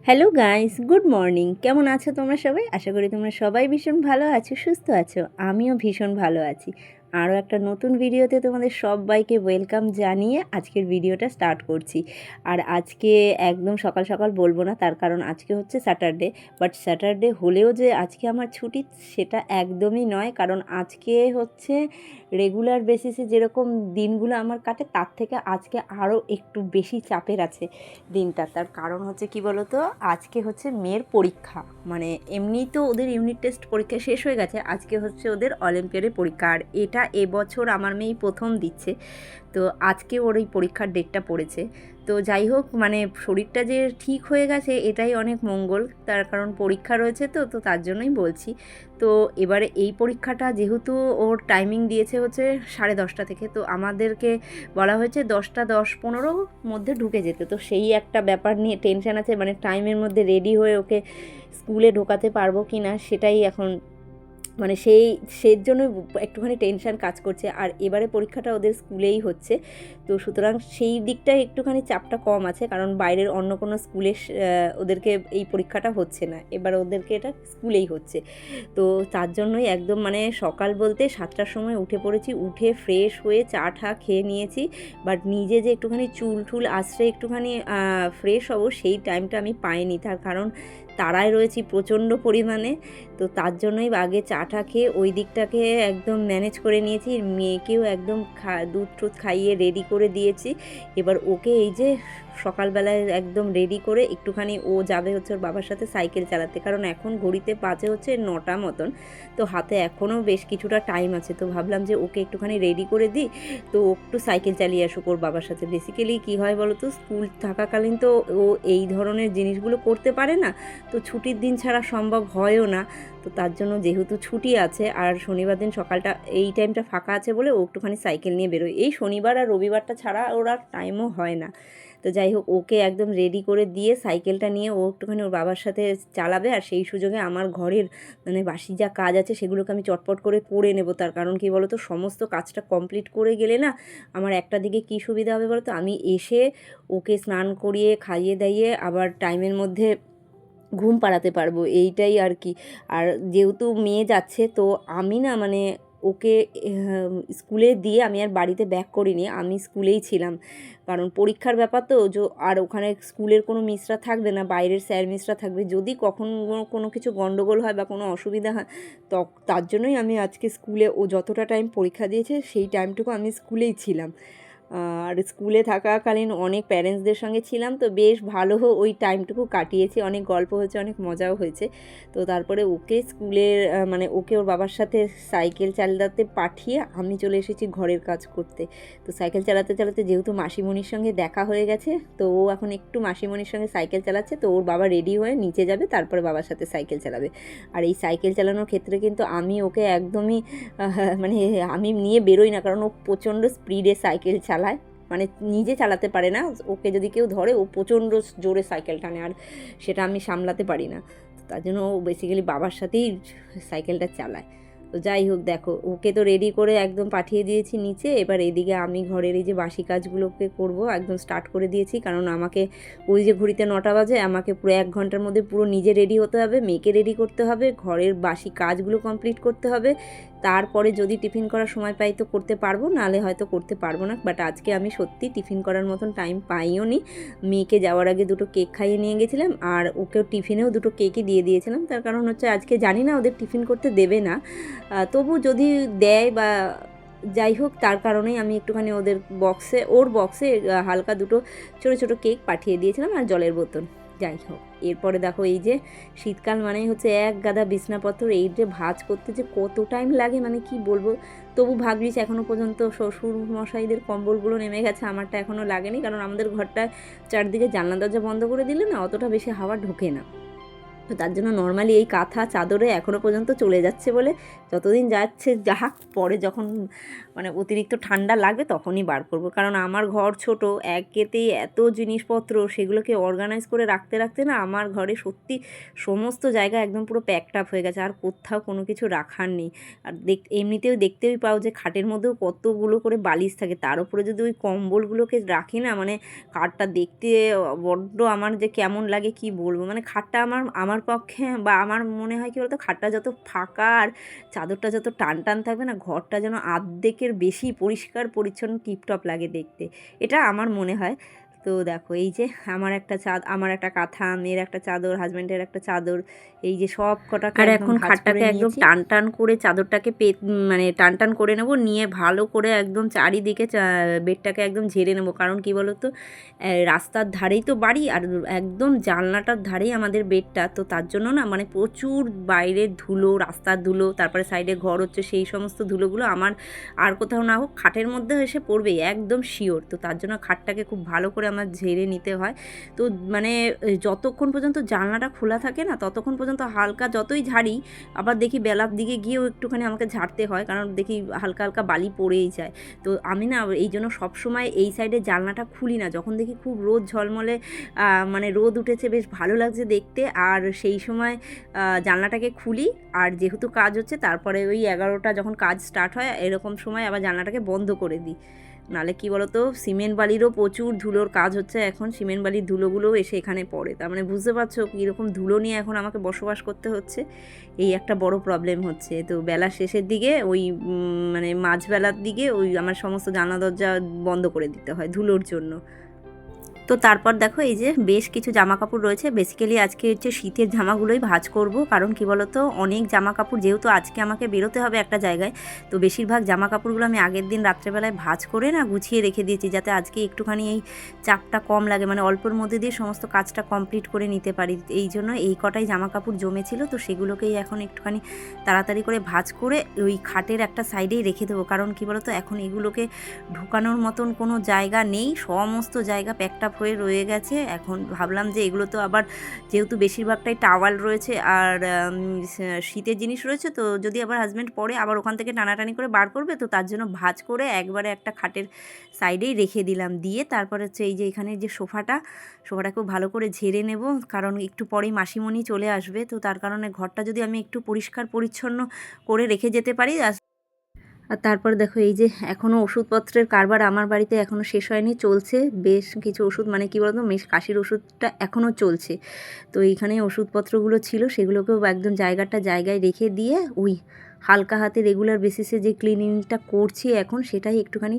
Hello guys, good morning. কেমন আছো তোমরা সবাই? আশা করি তোমরা সবাই ভীষণ ভালো আছো, সুস্থ আছো। আমিও ভীষণ ভালো আছি। আরও একটা নতুন ভিডিওতে তোমাদের সবাইকে ওয়েলকাম জানিয়ে আজকের ভিডিওটা স্টার্ট করছি। আর আজকে একদম সকাল সকাল বলবো না, তার কারণ আজকে হচ্ছে স্যাটারডে। বাট স্যাটারডে হলেও যে আজকে আমার ছুটি সেটা একদমই নয়, কারণ আজকে হচ্ছে রেগুলার বেসিসে যেরকম দিনগুলো আমার কাটে তার থেকে আজকে আরও একটু বেশি চাপের আছে দিনটা। তার কারণ হচ্ছে কি বলো তো, আজকে হচ্ছে মেয়ের পরীক্ষা। মানে এমনি তো ওদের ইউনিট টেস্ট পরীক্ষা শেষ হয়ে গেছে, আজকে হচ্ছে ওদের অলিম্পিয়াডের পরীক্ষা। আর এটা এবছর আমার মেয়েই প্রথম দিচ্ছে, তো আজকে ওর এই পরীক্ষার ডেটটা পড়েছে। তো যাই হোক, মানে শরীরটা যে ঠিক হয়ে গেছে এটাই অনেক মঙ্গল, তার কারণ পরীক্ষা রয়েছে তো তো তার জন্যই বলছি। তো এবারে এই পরীক্ষাটা যেহেতু ওর টাইমিং দিয়েছে হচ্ছে 10:30 থেকে, তো আমাদেরকে বলা হয়েছে 10:10-15 মধ্যে ঢুকে যেতে। তো সেই একটা ব্যাপার নিয়ে টেনশান আছে, মানে টাইমের মধ্যে রেডি হয়ে ওকে স্কুলে ঢোকাতে পারবো কি না সেটাই এখন, মানে সেই জন্যই একটুখানি টেনশান কাজ করছে। আর এবারে পরীক্ষাটা ওদের স্কুলেই হচ্ছে, তো সুতরাং সেই দিকটায় একটুখানি চাপটা কম আছে, কারণ বাইরের অন্য কোনো স্কুলে ওদেরকে এই পরীক্ষাটা হচ্ছে না, এবার ওদেরকে এটা স্কুলেই হচ্ছে। তো তার জন্যই একদম মানে সকাল বলতে 7টার সময় উঠে পড়েছি, উঠে ফ্রেশ হয়ে চা ঠা খেয়ে নিয়েছি। বাট নিজে যে একটুখানি চুল টুল আশ্রয় একটুখানি ফ্রেশ হব সেই টাইমটা আমি পাইনি, তার কারণ তাড়ায় রয়েছি প্রচণ্ড পরিমাণে। তো তার জন্যই আগে চাটা খেয়ে ওই দিকটাকে একদম ম্যানেজ করে নিয়েছি। মেয়েকেও একদম দুধ টুধ খাইয়ে রেডি করে দিয়েছি। এবার ওকে এই যে সকালবেলায় একদম রেডি করে একটুখানি ও যাবে হচ্ছে ওর বাবার সাথে সাইকেল চালাতে, কারণ এখন ঘড়িতে বাজে হচ্ছে 9টা মতন, তো হাতে এখনও বেশ কিছুটা টাইম আছে। তো ভাবলাম যে ওকে একটুখানি রেডি করে দিই, তো ও একটু সাইকেল চালিয়ে আসুক ওর বাবার সাথে। বেসিক্যালি কী হয় বলো তো, স্কুল থাকাকালীন তো ও এই ধরনের জিনিসগুলো করতে পারে না, তো ছুটির দিন ছাড়া সম্ভব হয়ও না। তো তার জন্য যেহেতু ছুটি আছে আর শনিবার দিন সকালটা এই টাইমটা ফাঁকা আছে বলে ও একটুখানি সাইকেল নিয়ে বেরোয়। এই শনিবার আর রবিবারটা ছাড়া ওর আর টাইমও হয় না। তো যাই হোক, ওকে একদম রেডি করে দিয়ে সাইকেলটা নিয়ে ও একটুখানি ওর বাবার সাথে চালাবে, আর সেই সুযোগে আমার ঘরের মানে বাসি যা কাজ আছে সেগুলোকে আমি চটপট করে নেব। তার কারণ কি বলো তো, সমস্ত কাজটা কমপ্লিট করে গেলে না আমার একটা দিকে কী সুবিধা হবে বলো তো, আমি এসে ওকে স্নান করিয়ে খাইয়ে দাইয়ে আবার টাইমের মধ্যে ঘুম পাড়াতে পারবো, এইটাই আর কি। আর যেহেতু মেয়ে যাচ্ছে, তো আমি না মানে ওকে স্কুলে দিয়ে আমি আর বাড়িতে ব্যাক করিনি, আমি স্কুলেই ছিলাম। কারণ পরীক্ষার ব্যাপার তো আর ওখানে স্কুলের কোনো মিসরা থাকবে না, বাইরের স্যার মিসরা থাকবে। যদি কখনো কোনো কিছু গণ্ডগোল হয় বা কোনো অসুবিধা হয়, তো তার জন্যই আমি আজকে স্কুলে ও যতটা টাইম পরীক্ষা দিয়েছে সেই টাইমটুকু আমি স্কুলেই ছিলাম। আর স্কুলে থাকাকালীন অনেক প্যারেন্টসদের সঙ্গে ছিলাম, তো বেশ ভালো ওই টাইমটুকু কাটিয়েছি, অনেক গল্প হয়েছে, অনেক মজাও হয়েছে। তো তারপরে ওকে স্কুলের মানে ওকে ওর বাবার সাথে সাইকেল চালাতে পাঠিয়ে আমি চলে এসেছি ঘরের কাজ করতে। তো সাইকেল চালাতে চালাতে যেহেতু মাসিমণির সঙ্গে দেখা হয়ে গেছে, তো ও এখন একটু মাসিমণির সঙ্গে সাইকেল চালাচ্ছে। তো ওর বাবা রেডি হয়ে নিচে যাবে, তারপরে বাবার সাথে সাইকেল চালাবে। আর এই সাইকেল চালানোর ক্ষেত্রে কিন্তু আমি ওকে একদমই মানে আমি নিয়ে বেরোই না, কারণ ও প্রচণ্ড স্পিডে সাইকেল চালায়, মানে নিজে চালাতে পারে না। ওকে যদি কেউ ধরে ও প্রচণ্ড জোরে সাইকেল টানে, আর সেটা আমি সামলাতে পারি না। তার জন্য ও বেসিক্যালি বাবার সাথেই সাইকেলটা চালায়। তো যাই হোক, দেখো ওকে তো রেডি করে একদম পাঠিয়ে দিয়েছি নিচে। এবার এদিকে আমি ঘরের এই যে বাসি কাজগুলোকে করব, একদম স্টার্ট করে দিয়েছি, কারণ আমাকে ওই যে ঘড়িতে 9টা বাজে, আমাকে পুরো 1 ঘন্টার মধ্যে পুরো নিজে রেডি হতে হবে, মেয়েকে রেডি করতে হবে, ঘরের বাসি কাজগুলো কমপ্লিট করতে হবে। তারপরে যদি টিফিন করার সময় পাই তো করতে পারবো, নাহলে হয়তো করতে পারবো না। বাট আজকে আমি সত্যি টিফিন করার মতন টাইম পাইও নি। মেয়েকে যাওয়ার আগে 2টো কেক খাইয়ে নিয়ে গেছিলাম, আর ওকেও টিফিনেও 2টো কেকই দিয়ে দিয়েছিলাম। তার কারণ হচ্ছে আজকে জানি না ওদের টিফিন করতে দেবে না, তবু যদি দেয় বা যাই হোক, তার কারণেই আমি একটুখানি ওর বক্সে হালকা 2টো ছোটো ছোটো কেক পাঠিয়ে দিয়েছিলাম, আর জলের বোতল। যাই হোক, এরপরে দেখো এই যে শীতকাল মানেই হচ্ছে এক গাদা বিছনাপত্র, এই যে ভাঁজ করতে যে কত টাইম লাগে মানে কি বলবো। তবু ভাগ্যিস এখনও পর্যন্ত শ্বশুর মশাইদের কম্বলগুলো নেমে গেছে, আমারটা এখনও লাগেনি, কারণ আমাদের ঘরটা চারদিকে জানলা দরজা বন্ধ করে দিলে না অতটা বেশি হাওয়া ঢোকে না। তো তার জন্য নর্মালি এই কাঁথা চাদরে এখনও পর্যন্ত চলে যাচ্ছে বলে যতদিন যাচ্ছে যাক, পরে যখন মানে অতিরিক্ত ঠান্ডা লাগবে তখনই বার করব। কারণ আমার ঘর ছোট, একেতেই এত জিনিসপত্র, সেগুলোকে অর্গানাইজ করে রাখতে রাখতে না আমার ঘরে সত্যি সমস্ত জায়গা একদম পুরো প্যাকড আপ হয়ে গেছে, আর কোথাও কোনো কিছু রাখার নেই। আর এমনিতেও দেখতেই পাও যে খাটের মধ্যেও কতগুলো করে বালিশ থাকে, তার উপরে যদি ওই কম্বলগুলোকে রাখি না, মানে খাটটা দেখতে বড্ড আমার যে কেমন লাগে কি বলবো। মানে খাটটা আমার পক্ষে বা আমার মনে হয় কী বলতো, খাটটা যত ফাঁকা আর চাদরটা যত টান টান থাকবে না, ঘরটা যেন আর্ধেকের বেশি পরিষ্কার পরিচ্ছন্ন টিপটপ লাগে দেখতে, এটা আমার মনে হয়। তো দেখো এই যে আমার একটা কাঁথা, মেয়ের একটা চাদর, হাজব্যান্ডের একটা চাদর, এই যে সব কটাকে আর এখন খাটটাকে একদম টান টান করে চাদরটাকে মানে টান টান করে নেব, নিয়ে ভালো করে একদম চারিদিকে বেডটাকে একদম ঝেড়ে নেব। কারণ কি বলো তো, রাস্তার ধারেই তো বাড়ি, আর একদম জানলাটার ধারেই আমাদের বেডটা, তো তার জন্য না মানে প্রচুর বাইরের ধুলো, রাস্তার ধুলো, তারপরে সাইডে ঘর হচ্ছে, সেই সমস্ত ধুলোগুলো আমার আর কোথাও না হোক খাটের মধ্যে এসে পড়বেই, একদম শিওর। তো তার জন্য খাটটাকে খুব ভালো করে আমার ঝেড়ে নিতে হয়। তো মানে যতক্ষণ পর্যন্ত জানলাটা খোলা থাকে না, ততক্ষণ পর্যন্ত হালকা যতই ঝাড়ি, আবার দেখি বেলার দিকে গিয়েও একটুখানি আমাকে ঝাড়তে হয়, কারণ দেখি হালকা হালকা বালি পড়েই যায়। তো আমি না এই জন্য সবসময় এই সাইডে জানলাটা খুলি না, যখন দেখি খুব রোদ ঝলমলে মানে রোদ উঠেছে, বেশ ভালো লাগছে দেখতে, আর সেই সময় জানলাটাকে খুলি। আর যেহেতু কাজ হচ্ছে, তারপরে ওই 11টা যখন কাজ স্টার্ট হয় এরকম সময় আবার জানলাটাকে বন্ধ করে দিই। নাহলে কি বলতো, সিমেন্ট বালিরও প্রচুর ধুলোর কাজ হচ্ছে এখন, সিমেন্ট বালির ধুলোগুলোও এসে এখানে পড়ে। তার মানে বুঝতে পারছো কীরকম ধুলো নিয়ে এখন আমাকে বসবাস করতে হচ্ছে, এই একটা বড় প্রবলেম হচ্ছে। তো বেলার শেষের দিকে ওই মানে মাঝবেলার দিকে ওই আমার সমস্ত জানলা দরজা বন্ধ করে দিতে হয় ধুলোর জন্য। তো তারপর দেখো এই যে বেশ কিছু জামা কাপড় রয়েছে, বেসিক্যালি আজকে হচ্ছে শীতের জামাগুলোই ভাঁজ করব। কারণ কি বলতো, অনেক জামা কাপড় যেহেতু আজকে আমাকে বেরোতে হবে একটা জায়গায়, তো বেশিরভাগ জামা কাপড়গুলো আমি আগের দিন রাত্রেবেলায় ভাঁজ করে না গুছিয়ে রেখে দিয়েছি, যাতে আজকে একটুখানি এই চাপটা কম লাগে, মানে অল্পের মধ্যে দিয়ে সমস্ত কাজটা কমপ্লিট করে নিতে পারি। এই জন্য এই কটাই জামা কাপড় জমেছিল, তো সেগুলোকেই এখন একটুখানি তাড়াতাড়ি করে ভাঁজ করে ওই খাটের একটা সাইডেই রেখে দেবো। কারণ কি বলতো, এখন এগুলোকে ঢুকানোর মতন কোনো জায়গা নেই, সমস্ত জায়গা প্যাকড হয়ে রয়ে গেছে। এখন ভাবলাম যে এগুলো তো আবার যেহেতু বেশিরভাগটাই টাওয়াল রয়েছে আর শীতের জিনিস রয়েছে, তো যদি আবার হাজব্যান্ড পরে আবার ওখান থেকে টানাটানি করে বার করবে, তো তার জন্য ভাঁজ করে একবারে একটা খাটের সাইডেই রেখে দিলাম। দিয়ে তারপর হচ্ছে এই যে এখানে যে সোফাটাকেও ভালো করে ঝেড়ে নেব, কারণ একটু পরেই মাসিমণি চলে আসবে। তো তার কারণে ঘরটা যদি আমি একটু পরিষ্কার পরিচ্ছন্ন করে রেখে যেতে পারি। আর তারপর দেখো এই যে এখনও ওষুধপত্রের কারবার আমার বাড়িতে এখনও শেষ হয়নি, চলছে বেশ কিছু ওষুধ, মানে কী বলতো, কাশির ওষুধটা এখনও চলছে। তো এইখানে ওষুধপত্রগুলো ছিল, সেগুলোকেও একদম জায়গায় রেখে দিয়ে ওই হালকা হাতে রেগুলার বেসিসে যে ক্লিনিংটা করছি এখন, সেটাই একটুখানি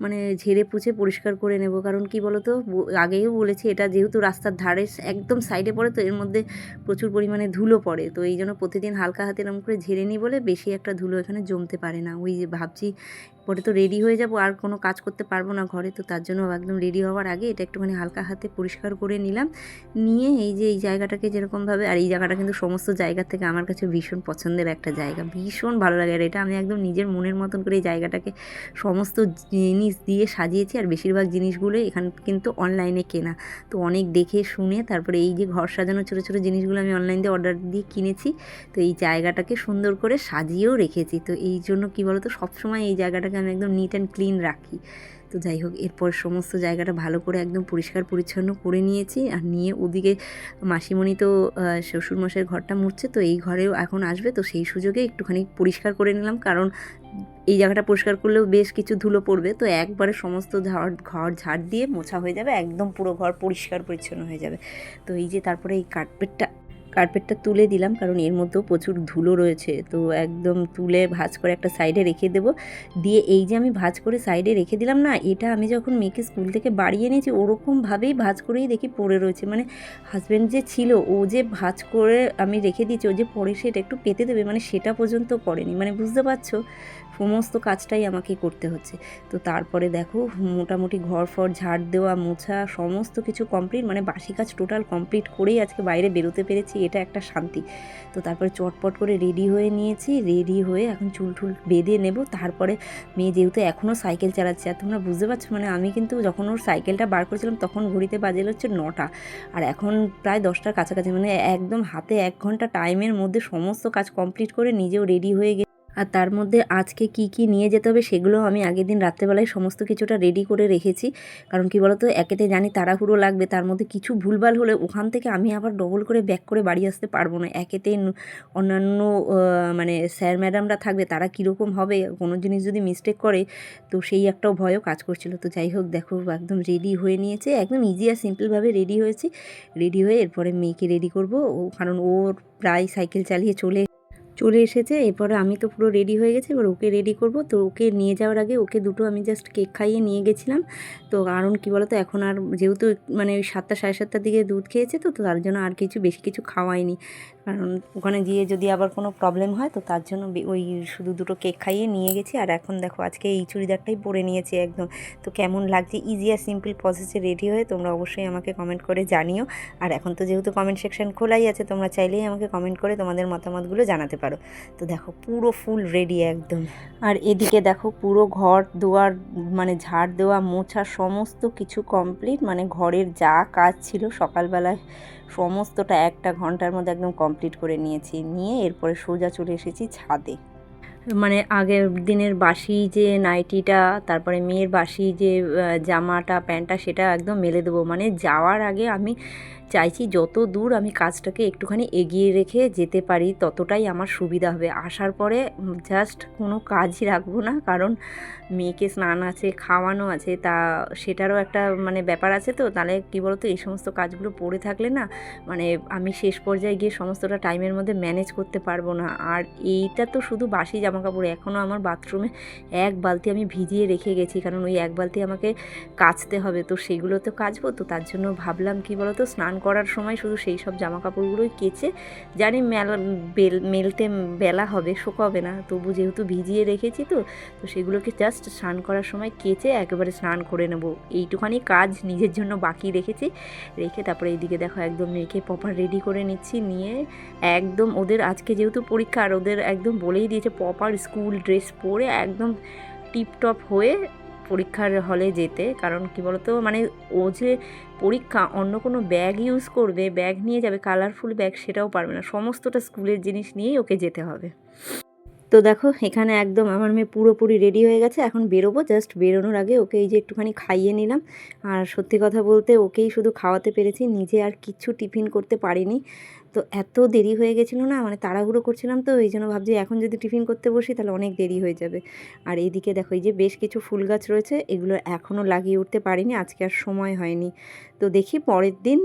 মানে ঝেড়ে পুছে পরিষ্কার করে নেব। কারণ কি বলতো, আগেও বলেছি এটা যেহেতু রাস্তার ধারে একদম সাইডে পড়ে, তো এর মধ্যে প্রচুর পরিমাণে ধুলো পড়ে, তো এই জন্য প্রতিদিন হালকা হাতে এরকম করে ঝেড়ে নিই বলে বেশি একটা ধুলো এখানে জমতে পারে না। ওই যে ভাবছি পরে তো রেডি হয়ে যাব, আর কোনো কাজ করতে পারবো না ঘরে, তো তার জন্য একদম রেডি হওয়ার আগে এটা একটুখানি হালকা হাতে পরিষ্কার করে নিলাম। নিয়ে এই যে এই জায়গাটাকে যেরকমভাবে, আর এই জায়গাটা কিন্তু সমস্ত জায়গা থেকে আমার কাছে ভীষণ পছন্দের একটা জায়গা, ভীষণ ভালো লাগে। আর এটা আমি একদম নিজের মনের মতন করে এই জায়গাটাকে সমস্ত জিনিস দিয়ে সাজিয়েছি, আর বেশিরভাগ জিনিসগুলো এখান কিন্তু অনলাইনে কেনা, তো অনেক দেখে শুনে তারপরে এই যে ঘর সাজানো ছোটো ছোটো জিনিসগুলো আমি অনলাইন দিয়ে অর্ডার দিয়ে কিনেছি। তো এই জায়গাটাকে সুন্দর করে সাজিয়েও রেখেছি। তো এই জন্য কী বলতো, সবসময় এই জায়গাটাকে আমি একদম নিট অ্যান্ড ক্লিন রাখি। তো যাই হোক, এরপর সমস্ত জায়গাটা ভালো করে একদম পরিষ্কার পরিচ্ছন্ন করে নিয়েছি। আর নিয়ে ওদিকে মাসিমণি তো শ্বশুরমশাইয়ের ঘরটা মুছছে, তো এই ঘরেও এখন আসবে, তো সেই সুযোগে একটুখানি পরিষ্কার করে নিলাম। কারণ এই জায়গাটা পরিষ্কার করলেও বেশ কিছু ধুলো পড়বে, তো একবারে সমস্ত ঘর ঝাড় দিয়ে মোছা হয়ে যাবে, একদম পুরো ঘর পরিষ্কার পরিচ্ছন্ন হয়ে যাবে। তো এই যে তারপরে এই কার্পেটটা তুলে দিলাম, কারণ এর মধ্যেও প্রচুর ধুলো রয়েছে, তো একদম তুলে ভাঁজ করে একটা সাইডে রেখে দেবো। দিয়ে এই যে আমি ভাঁজ করে সাইডে রেখে দিলাম না, এটা আমি যখন মেয়েকে স্কুল থেকে বাড়ি এনেছি ওরকমভাবেই ভাঁজ করেই দেখি পড়ে রয়েছে। মানে হাজব্যান্ড যে ছিল, ও যে ভাঁজ করে আমি রেখে দিয়েছি, ও যে পরে সেটা একটু পেতে দেবে, মানে সেটা পর্যন্ত করেনি। মানে বুঝতে পারছো সমস্ত কাজটাই আমাকে করতে হচ্ছে। তো তারপরে দেখো মোটামুটি ঘর ফর ঝাড় দেওয়া, মোছা সমস্ত কিছু কমপ্লিট, মানে বাসি কাজ টোটাল কমপ্লিট করেই আজকে বাইরে বেরোতে পেরেছি, এটা একটা শান্তি। তো তারপরে চটপট করে রেডি হয়ে নিয়েছি, রেডি হয়ে এখন চুল টুল বেঁধে নেব। তারপরে মেয়ে যেহেতু এখনও সাইকেল চালাচ্ছে, আর তোমরা বুঝতে পারছো মানে আমি কিন্তু যখন ওর সাইকেলটা বার করেছিলাম তখন ঘড়িতে বাজে হচ্ছে 9টা, আর এখন প্রায় 10টার কাছাকাছি, মানে একদম হাতে 1 ঘন্টা টাইমের মধ্যে সমস্ত কাজ কমপ্লিট করে নিজেও রেডি হয়ে গেছি। আর তার মধ্যে আজকে কি কি নিয়ে যেতে হবে সেগুলো আমি আগের দিন রাত্রেবেলায় সমস্ত কিছুটা রেডি করে রেখেছি। কারণ কি বলতো, একেতে জানি তাড়াহুড়ো লাগবে, তার মধ্যে কিছু ভুলভাল হলে ওখান থেকে আমি আবার ডবল করে ব্যাক করে বাড়ি আসতে পারবো না। একেতে অন্যান্য মানে স্যার ম্যাডামরা থাকবে, তারা কীরকম হবে, কোনো জিনিস যদি মিস্টেক করে, তো সেই একটাও ভয়ও কাজ করছিল। তো যাই হোক দেখো একদম রেডি হয়ে নিয়েছে, একদম ইজি আর সিম্পলভাবে রেডি হয়েছি। রেডি হয়ে এরপরে মেয়েকে রেডি করবো, কারণ ওর প্রায় সাইকেল চালিয়ে চলে এসেছে। এরপরে আমি তো পুরো রেডি হয়ে গেছি, এবার ওকে রেডি করব। তো ওকে নিয়ে যাওয়ার আগে ওকে দুটো আমি জাস্ট কেক খাইয়ে নিয়ে গেছিলাম। তো কারণ কী বলো তো, এখন আর যেহেতু মানে ওই 7টা সাড়ে 7টার দিকে দুধ খেয়েছে, তো তার জন্য আর বেশি কিছু খাওয়াইনি, কারণ ওখানে গিয়ে যদি আবার কোনো প্রবলেম হয়, তো তার জন্য ওই শুধু দুটো কেক খাইয়ে নিয়ে গেছি। আর এখন দেখো আজকে এই চুড়িদারটাই পরে নিয়েছি একদম। তো কেমন লাগছে ইজি আর সিম্পল প্রসেসে রেডি হয়ে, তোমরা অবশ্যই আমাকে কমেন্ট করে জানিও। আর এখন তো যেহেতু কমেন্ট সেকশন খোলাই আছে, তোমরা চাইলেই আমাকে কমেন্ট করে তোমাদের মতামতগুলো জানাতে পারো। তো দেখো পুরো ফুল রেডি একদম। আর এদিকে দেখো পুরো ঘর দুয়ার মানে ঝাড় দেওয়া, মোছা সমস্ত কিছু কমপ্লিট, মানে ঘরের যা কাজ ছিল সকালবেলায় সমস্তটা 1টা ঘন্টার মধ্যে একদম কমপ্লিট করে নিয়ে এরপরে সোজা চলে এসেছি ছাদে। মানে আগের দিনের বাসি যে নাইটিটা, তারপরে মেয়ের বাসি যে জামাটা প্যান্টটা, সেটা একদম মেলে দেবো। মানে যাওয়ার আগে আমি চাইছি যত দূর আমি কাজটাকে একটুখানি এগিয়ে রেখে যেতে পারি ততটাই আমার সুবিধা হবে। আসার পরে জাস্ট কোনো কাজই রাখবো না, কারণ মেয়েকে স্নান আছে, খাওয়ানো আছে, তা সেটারও একটা মানে ব্যাপার আছে। তো তাহলে কী বলতো, এই সমস্ত কাজগুলো পড়ে থাকলে না, মানে আমি শেষ পর্যায়ে গিয়ে সমস্তটা টাইমের মধ্যে ম্যানেজ করতে পারবো না। আর এইটা তো শুধু বাসি জামাকাপড়, এখনও আমার বাথরুমে 1 বালতি আমি ভিজিয়ে রেখে গেছি, কারণ ওই 1 বালতি আমাকে কাচতে হবে। তো সেগুলো তো কাচবো, তো তার জন্য ভাবলাম কী বলতো, স্নান করার সময় শুধু সেই সব জামাকাপড়গুলোই কেচে, জানি মেলতে বেলা হবে, শোকাবে না, তবু যেহেতু ভিজিয়ে রেখেছি, তো সেগুলোকে জাস্ট স্নান করার সময় কেচে একেবারে স্নান করে নেব। এইটুখানি কাজ নিজের জন্য বাকি রেখে তারপরে এইদিকে দেখো একদম মেয়েকে প্রপার রেডি করে নিচ্ছি, নিয়ে একদম ওদের আজকে যেহেতু পরীক্ষা, আর ওদের একদম বলেই দিয়েছে প্রপার স্কুল ড্রেস পরে একদম টিপটপ হয়ে পরীক্ষার হলে যেতে। কারণ কি বলতো, মানে ও যে পরীক্ষা অন্য কোনো ব্যাগ ইউজ করবে, ব্যাগ নিয়ে যাবে কালারফুল ব্যাগ, সেটাও পারবে না, সমস্তটা স্কুলের জিনিস নিয়েই ওকে যেতে হবে। তো দেখো এখানে একদম আমার মেয়ে পুরোপুরি রেডি হয়ে গেছে, এখন বেরোবো। জাস্ট বেরোনোর আগে ওকে এই যে একটুখানি খাইয়ে নিলাম। আর সত্যি কথা বলতে ওকেই শুধু খাওয়াতে পেরেছি, নিজে আর কিচ্ছু টিফিন করতে পারিনি। তো এত দেরি হয়ে গেছিলো না, মানে তাড়াহুড়ো করছিলাম, তো এই জন্য ভাবছি এখন যদি টিফিন করতে বসি তাহলে অনেক দেরি হয়ে যাবে। আর এইদিকে দেখো এই যে বেশ কিছু ফুল গাছ রয়েছে, এগুলো এখনও লাগিয়ে উঠতে পারিনি, আজকে আর সময় হয়নি। তো দেখি পরের দিন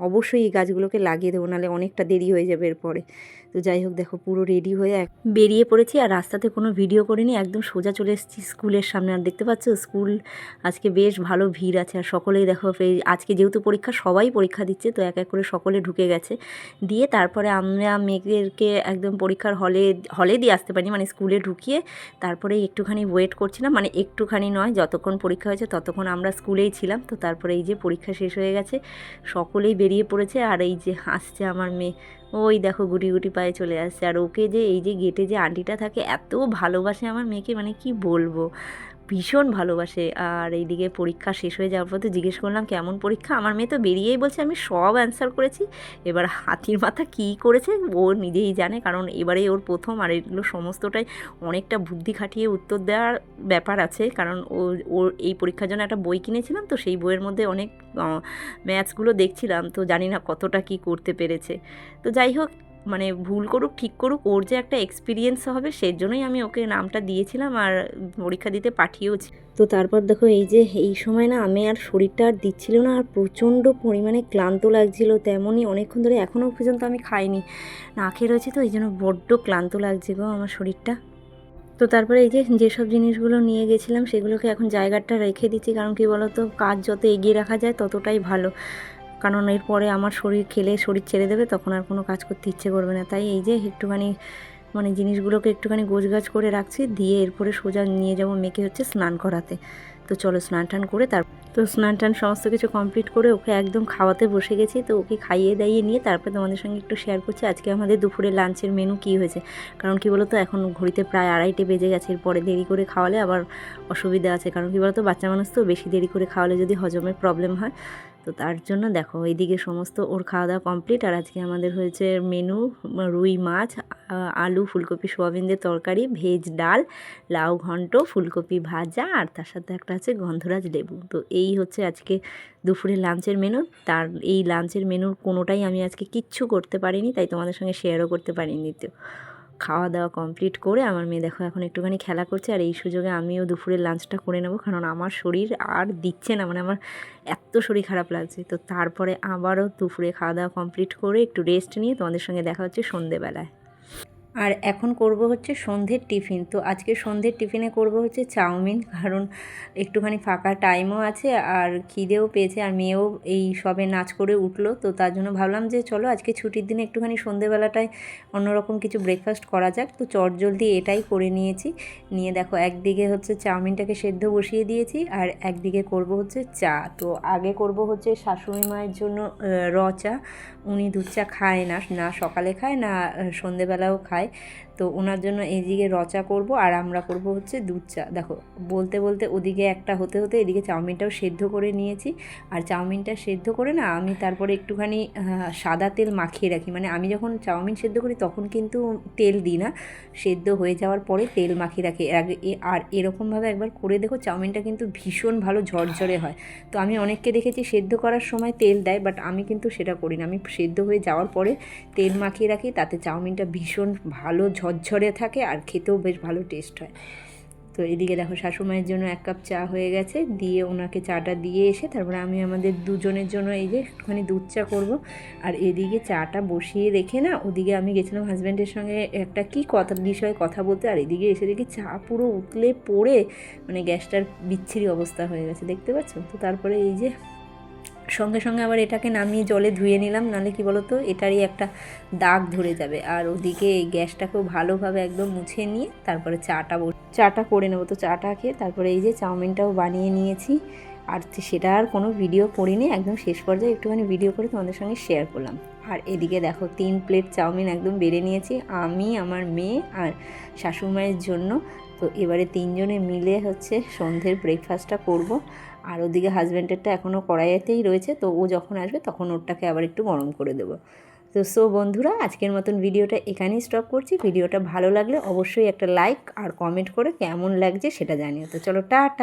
অবশ্যই এই গাছগুলোকে লাগিয়ে দেবো, নাহলে অনেকটা দেরি হয়ে যাবে এরপরে। তো যাই হোক দেখো পুরো রেডি হয়ে বেরিয়ে পড়েছি, আর রাস্তাতে কোনো ভিডিও করিনি, একদম সোজা চলে এসেছি স্কুলের সামনে। আর দেখতে পাচ্ছ স্কুল আজকে বেশ ভালো ভিড় আছে, আর সকলেই দেখো আজকে যেহেতু পরীক্ষা, সবাই পরীক্ষা দিচ্ছে, তো এক এক করে সকলে ঢুকে গেছে। দিয়ে তারপরে আমরা মেয়েদেরকে একদম পরীক্ষার হলে দিয়ে আসতে পারি, মানে স্কুলে ঢুকিয়ে তারপরে একটুখানি ওয়েট করছিলাম, মানে একটুখানি নয়, যতক্ষণ পরীক্ষা হয়েছে ততক্ষণ আমরা স্কুলেই ছিলাম। তো তারপরে এই যে পরীক্ষা শেষ হয়ে গেছে, সকলেই বেরিয়ে পড়েছে। আর এই যে আসছে আমার মেয়ে, ওই দেখো গুটি গুটি পায়ে চলে আসছে। আর ওকে যে এই যে গেটে যে আন্টিটা থাকে, এত ভালোবাসে আমার মেয়েকে, মানে কি বলবো, ভীষণ ভালোবাসে। আর এইদিকে পরীক্ষা শেষ হয়ে যাওয়ার পর তো জিজ্ঞেস করলাম কেমন পরীক্ষা, আমার মেয়ে তো বেরিয়েই বলছে আমি সব অ্যান্সার করেছি। এবার হাতির মাথা কী করেছে ও নিজেই জানে, কারণ এবারে ওর প্রথম, আর এগুলো সমস্তটাই অনেকটা বুদ্ধি খাটিয়ে উত্তর দেওয়ার ব্যাপার আছে। কারণ ওর এই পরীক্ষার জন্য একটা বই কিনেছিলাম, তো সেই বইয়ের মধ্যে অনেক ম্যাথসগুলো দেখছিলাম, তো জানি না কতটা কি করতে পেরেছে। তো যাই হোক, মানে ভুল করুক ঠিক করুক, ওর যে একটা এক্সপিরিয়েন্স হবে সেই জন্যই আমি ওকে নামটা দিয়েছিলাম, আর পরীক্ষা দিতে পাঠিয়েওছি। তো তারপর দেখো এই যে এই সময় না আমি আর শরীরটা আর দিচ্ছিল না, আর প্রচণ্ড পরিমাণে ক্লান্ত লাগছিল, তেমনই অনেকক্ষণ ধরে এখনও পর্যন্ত আমি খাইনি, না খেয়ে রয়েছি, তো এই জন্য বড্ড ক্লান্ত লাগছে গো আমার শরীরটা। তো তারপরে এই যে যেসব জিনিসগুলো নিয়ে গেছিলাম সেগুলোকে এখন জায়গাটা রেখে দিচ্ছি, কারণ কি বলো তো, কাজ যত এগিয়ে রাখা যায় ততটাই ভালো, কারণ এরপরে আমার শরীর ছেড়ে দেবে, তখন আর কোনো কাজ করতে ইচ্ছে করবে না। তাই এই যে একটুখানি মানে জিনিসগুলোকে একটুখানি গোছগাছ করে রাখছি, দিয়ে এরপরে সোজা নিয়ে যাবো মেয়েকে হচ্ছে স্নান করাতে। তো চলো স্নান টান করে তো স্নান টান সমস্ত কিছু কমপ্লিট করে ওকে একদম খাওয়াতে বসে গেছি। তো ওকে খাইয়ে দাইয়ে নিয়ে তারপরে তোমাদের সঙ্গে একটু শেয়ার করছি আজকে আমাদের দুপুরে লাঞ্চের মেনু কী হয়েছে। কারণ কী বলো তো, এখন ঘড়িতে প্রায় 2:30 বেজে গেছে, এরপরে দেরি করে খাওয়ালে আবার অসুবিধা আছে। কারণ কী বলো তো, বাচ্চা মানুষ তো বেশি দেরি করে খাওয়ালে যদি হজমের প্রবলেম হয়, তো তার জন্য দেখো এইদিকে সমস্ত ওর খাওয়া দাওয়া কমপ্লিট। আর আজকে আমাদের হয়েছে মেনু রুই মাছ, আলু ফুলকপি সোয়াবিন দিয়ে তরকারি, ভেজ ডাল, লাউ ঘন্ট, ফুলকপি ভাজা, আর তার সাথে একটা আছে গন্ধরাজ লেবু। তো এই হচ্ছে আজকে দুপুরের লাঞ্চের মেনু। তার এই লাঞ্চের মেনুর কোনোটাই আমি আজকে কিচ্ছু করতে পারিনি, তাই তোমাদের সঙ্গে শেয়ারও করতে পারিনি। তো খাওয়া দাওয়া কমপ্লিট করে আমার মেয়ে দেখো এখন একটুখানি খেলা করছে, আর এই সুযোগে আমিও দুপুরের লাঞ্চটা করে নেবো, কারণ আমার শরীর আর দিচ্ছে না, মানে আমার এত শরীর খারাপ লাগছে। তো তারপরে আবারও দুপুরে খাওয়া দাওয়া কমপ্লিট করে একটু রেস্ট নিয়ে তোমাদের সঙ্গে দেখা হচ্ছে সন্ধেবেলায়। আর এখন করব হচ্ছে সন্ধ্যের টিফিন। তো আজকে সন্ধ্যের টিফিনে করব হচ্ছে চাউমিন, কারণ একটুখানি ফাঁকা টাইমও আছে আর খিদেও পেয়েছে, আর মেয়েও এই সবে নাচ করে উঠলো। তো তার জন্য ভাবলাম যে চলো আজকে ছুটির দিনে একটুখানি সন্ধেবেলাটায় অন্যরকম কিছু ব্রেকফাস্ট করা যাক। তো চটজলদি এটাই করে নিয়েছি। নিয়ে দেখো একদিকে হচ্ছে চাউমিনটাকে সেদ্ধ বসিয়ে দিয়েছি, আর একদিকে করব হচ্ছে চা। তো আগে করব হচ্ছে শাশুড়ি মায়ের জন্য র চা। উনি দুধ চা খায় না, না সকালে খায় না সন্ধেবেলাও খায়। তো ওনার জন্য এইদিকে রচা করব, আর আমরা করব হচ্ছে দুধ চা। দেখো বলতে বলতে ওদিকে একটা হতে হতে এদিকে চাউমিনটাও সেদ্ধ করে নিয়েছি। আর চাউমিনটা সেদ্ধ করে না আমি তারপরে একটুখানি সাদা তেল মাখিয়ে রাখি। মানে আমি যখন চাউমিন সেদ্ধ করি তখন কিন্তু তেল দিই না, সেদ্ধ হয়ে যাওয়ার পরে তেল মাখিয়ে রাখি। আর এরকমভাবে একবার করে দেখো, চাউমিনটা কিন্তু ভীষণ ভালো ঝরঝরে হয়। তো আমি অনেককে দেখেছি সেদ্ধ করার সময় তেল দেয়, বাট আমি কিন্তু সেটা করি না। আমি সেদ্ধ হয়ে যাওয়ার পরে তেল মাখিয়ে রাখি, তাতে চাউমিনটা ভীষণ ভালো ঝরঝরে থাকে আর খেতেও বেশ ভালো টেস্ট হয়। তো এদিকে দেখো শাশুড়িমায়ের জন্য 1 কাপ চা হয়ে গেছে, দিয়ে ওনাকে চাটা দিয়ে এসে তারপরে আমি আমাদের দুজনের জন্য এই যে একটুখানি দুধ চা করবো। আর এদিকে চাটা বসিয়ে রেখে না ওদিকে আমি গেছিলাম হাজব্যান্ডের সঙ্গে একটা কী বিষয়ে কথা বলতে, আর এদিকে এসে দেখি চা পুরো উতলে পড়ে মানে গ্যাসটার বিচ্ছিরি অবস্থা হয়ে গেছে, দেখতে পাচ্ছ। তো তারপরে এই যে সঙ্গে সঙ্গে আবার এটাকে নামিয়ে জলে ধুয়ে নিলাম, নাহলে কি বলো তো এটারই একটা দাগ ধরে যাবে। আর ওদিকে এই গ্যাসটাকেও ভালোভাবে একদম মুছে নিয়ে তারপরে চাটা করে নেবো। তো চাটা খেয়ে তারপরে এই যে চাউমিনটাও বানিয়ে নিয়েছি। আর সেটা আর কোনো ভিডিও করিনি, একদম শেষ পর্যায়ে একটুখানি ভিডিও করে তোমাদের সঙ্গে শেয়ার করলাম। আর এদিকে দেখো 3 প্লেট চাউমিন একদম বেড়ে নিয়েছি আমি, আমার মেয়ে আর শাশুড়িমায়ের জন্য। তো এবারে 3 জনে মিলে হচ্ছে সন্ধ্যের ব্রেকফাস্টটা করব। আর ওদিকে হাজব্যান্ডেরটা এখনও কড়াইতেই রয়েছে, তো ও যখন আসবে তখন ওরটাকে আবার একটু গরম করে দেবো। তো বন্ধুরা, আজকের মতন ভিডিওটা এখানেই স্টপ করছি। ভিডিওটা ভালো লাগলে অবশ্যই একটা লাইক আর কমেন্ট করে কেমন লাগছে সেটা জানিও। তো চলো টাটা।